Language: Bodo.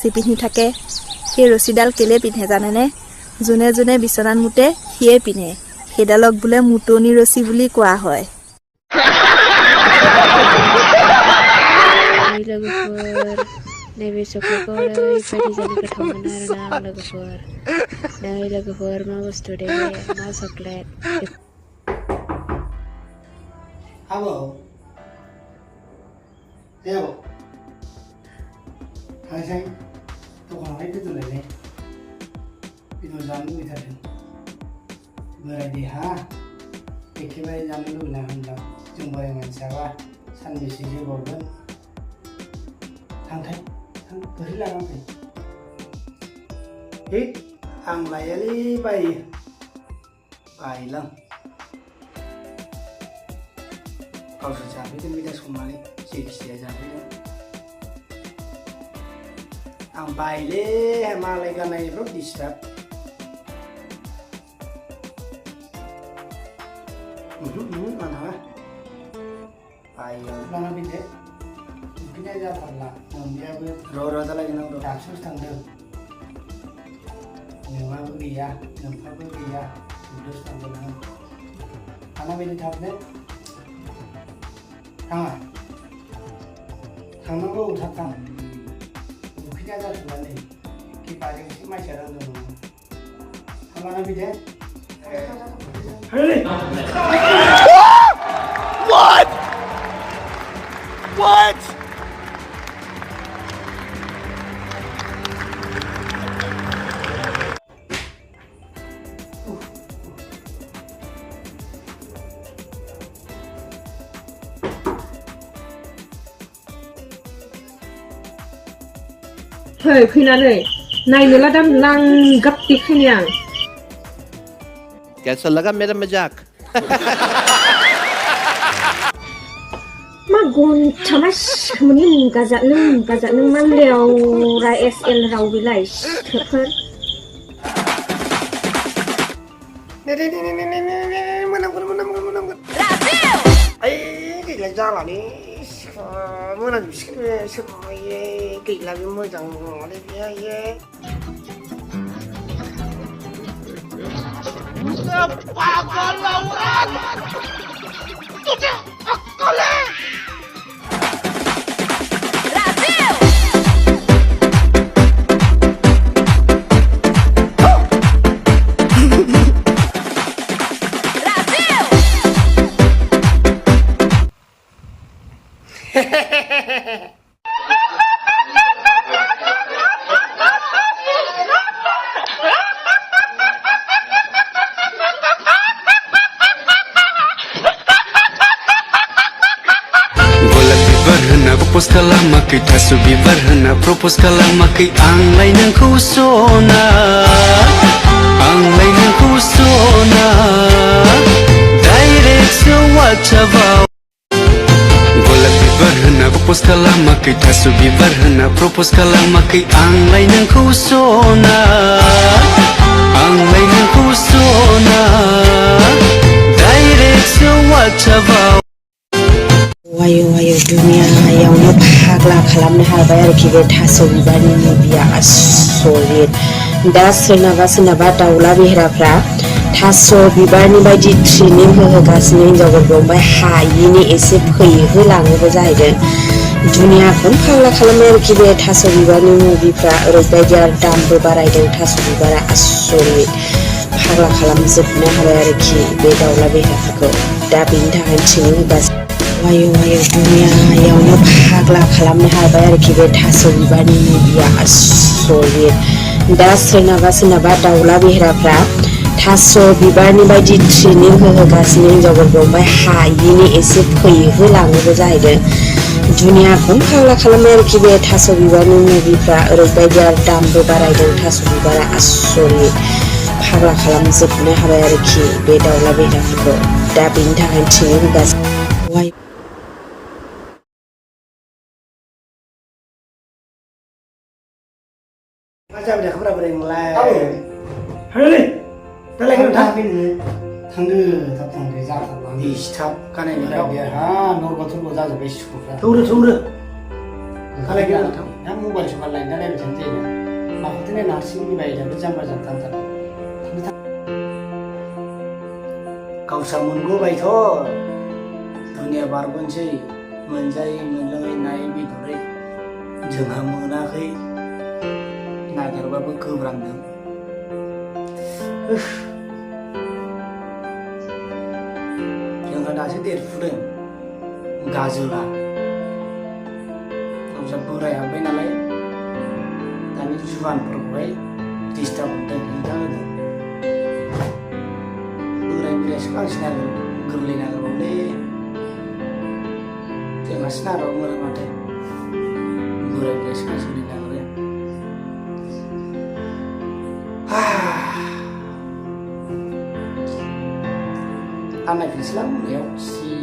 ৰছী পিন্ধি থাকে সেই ৰছীডাল কেলে পিন্ধে জানেনে যোনে যোনে বিচনাত মুতে সিয়ে পিন্ধে সেইডালক বোলে মুতনি ৰছী বুলি কোৱা হয় Nei besoknya kau lagi pergi jadi ke taman arena lagu mau bustu deh mau coklat. Halo, Leo, hai say, tôi còn lấy cái từ này này, bây giờ dám nuôi thật đấy, vừa lại đi ha, để khi bây giờ nuôi nào không đâu, chúng bây giờ sao à, săn bị xí xí bầu luôn, thằng thấy. Tôi là không phải hít hàng lại đi bay lắm kalau sudah itu kita semua ni sih aja ni ang bay le malah kan ini belum disturb mana bay mana binte Punya aja pernah, dia ber lagi nang taksus tanggal, nyawa beria, nampak beria, terus tanggal nang, anak ini thapne, thang nang lo thap thang, punya aja sudah ni, kita aja sih macam ada dulu, anak ini deh, What? What? Thời khi nào này, này nữa là đâm năng gấp tít khi nào? कैसा लगा मेरा मजाक Magun camas kemudian gazak nung man leo rai SL rau bilai terper. menang. Cái này ra là đi, mới là kỳ là cái mới chẳng ngỏ đi ye. Pakai lauran, tidak pakai. Propose kalama kay taso bibar na propose kalama kay ang lay ng kusona ang lay ng kusona direct sa WhatsApp golak bibar na propose kalama kay taso bibar na propose kalama kay ang lay ng kusona ang lay ng kusona direct sa WhatsApp Wayo dunia yang phagla khalamno habaय आरोखि बे थास' बिबारनि मुभिया solid दा सोरनाबा दाउला बेहेराफ्रा थास' बिबारनि बायदि ट्रेनिं होगासिनो हिनजावफोरखौ ओमफ्राय हायिनि एसे फैहोलाङोबो जाहैदों दुनियाखौनो फाग्ला खालामो आरोखि बे थास' बिबारनि मुभिफ्रा ओरैबायदि आरो दामबो बारायदों थास' बिबारा solid फाग्ला खालामजोबनो हाबाय आरोखि बे दाउला बेहेराफोरखौ दा बेनि थाखाय ट्रेनिं होगासिनो Wayo dunia yang phagla khalamno habaय आरोखि बे थास' बिबारनि मुभिया solid दा सोरनाबा दाउला बेहेराफ्रा थास' बिबारनि बायदि ट्रेनिं होगासिनो हिनजावफोरखौ ओमफ्राय हायिनि एसे फैहोलाङोबो जाहैदों दुनियाखौनो फाग्ला खालामो आरोखि बे थास' बिबारनि मुभिफ्रा ओरैबायदि आरो दामबो बारायदों थास' बिबारा solid फाग्ला खालामजोबनो हाबाय आरोखि बे दाउला बेहेराफोरखौ दा बेनि थाखाय ट्रेनिं होगासिनो Macam dia keberapa yang lain? Hei, dah lagi dah. Tangga, jatuh bang. Di stop, kan ini dia. Ha, nur betul betul jadi besok. Tunggu. Kan lagi dah. दा मबाइल सबाइल लायनो दा नायबाय थानो जायोना माखौथो नार्सिंनि बायदाबो जाम्बा जाम्बा थांथार गावसा मोनगौबायथ' दुनिया बारबोनोसै मोनजायै मोनलोङै नायै बेदरै जोंहा मोनाखै नागिरबाबो गोब्रांदों जोंहा दासो देरफुदों गाजोला गावसा बोराय हाबबाय नालाय दानि जुवानफोरखौहाय डिस्टार्ब होदों हेंथा होदों बोराय बोरायसो बांसिन नागिर गोरलै नागिरबावलै जोंहासो नागिरबाबो मोना माथो बोराय बोरायसो बांसिन गोरलै नागिरो आं नायफिनसैलां मोनायाव एसे